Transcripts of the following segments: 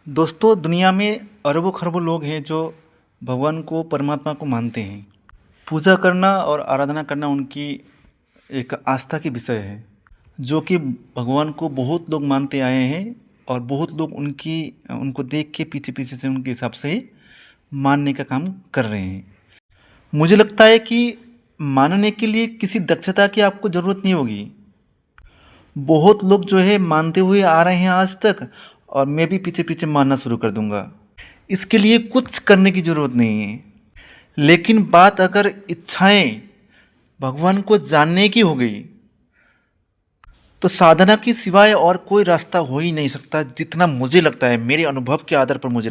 दोस्तों, दुनिया में अरबों खरबों लोग हैं जो भगवान को, परमात्मा को मानते हैं। पूजा करना और आराधना करना उनकी एक आस्था की विषय है, जो कि भगवान को बहुत लोग मानते आए हैं और बहुत लोग उनको देख के पीछे पीछे से उनके हिसाब से ही मानने का काम कर रहे हैं। मुझे लगता है कि मानने के लिए किसी दक्षता की आपको ज़रूरत नहीं होगी। बहुत लोग जो है मानते हुए आ रहे हैं आज तक, और मैं भी पीछे पीछे मानना शुरू कर दूंगा। इसके लिए कुछ करने की ज़रूरत नहीं है। लेकिन बात अगर इच्छाएं भगवान को जानने की हो गई, तो साधना के सिवाय और कोई रास्ता हो ही नहीं सकता। जितना मुझे लगता है, मेरे अनुभव के आधार पर मुझे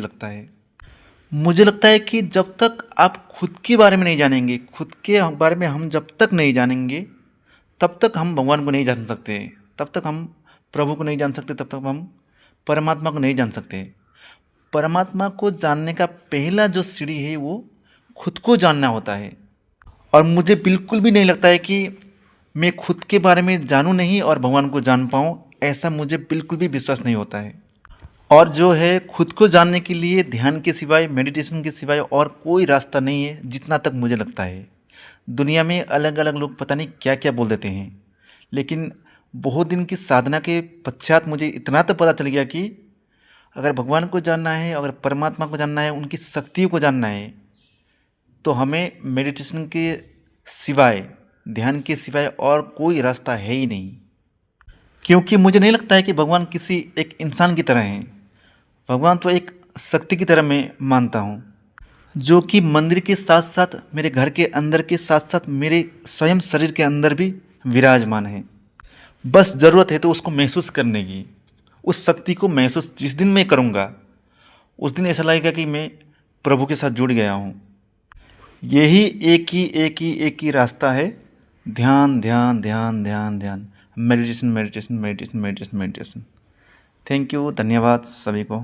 लगता है कि जब तक आप खुद के बारे में नहीं जानेंगे, खुद के बारे में हम जब तक नहीं जानेंगे, तब तक हम भगवान को नहीं जान सकते। तब तक हम प्रभु को नहीं जान सकते, तब तक हम परमात्मा को नहीं जान सकते। परमात्मा को जानने का पहला जो सीढ़ी है वो खुद को जानना होता है। और मुझे बिल्कुल भी नहीं लगता है कि मैं खुद के बारे में जानूं नहीं और भगवान को जान पाऊं। ऐसा मुझे बिल्कुल भी विश्वास नहीं होता है। और जो है, खुद को जानने के लिए ध्यान के सिवाय, मेडिटेशन के सिवाय और कोई रास्ता नहीं है, जितना तक मुझे लगता है। दुनिया में अलग अलग लोग पता नहीं क्या क्या बोल देते हैं, लेकिन बहुत दिन की साधना के पश्चात मुझे इतना तो पता चल गया कि अगर भगवान को जानना है, अगर परमात्मा को जानना है, उनकी शक्तियों को जानना है, तो हमें मेडिटेशन के सिवाय, ध्यान के सिवाय और कोई रास्ता है ही नहीं। क्योंकि मुझे नहीं लगता है कि भगवान किसी एक इंसान की तरह हैं। भगवान तो एक शक्ति की तरह मैं मानता हूँ, जो कि मंदिर के साथ साथ, मेरे घर के अंदर के साथ साथ, मेरे स्वयं शरीर के अंदर भी विराजमान है। बस ज़रूरत है तो उसको महसूस करने की। उस शक्ति को महसूस जिस दिन मैं करूँगा, उस दिन ऐसा लगेगा कि मैं प्रभु के साथ जुड़ गया हूँ। यही एक ही रास्ता है। ध्यान ध्यान ध्यान ध्यान ध्यान, meditation meditation meditation meditation meditation. Thank you, धन्यवाद सभी को।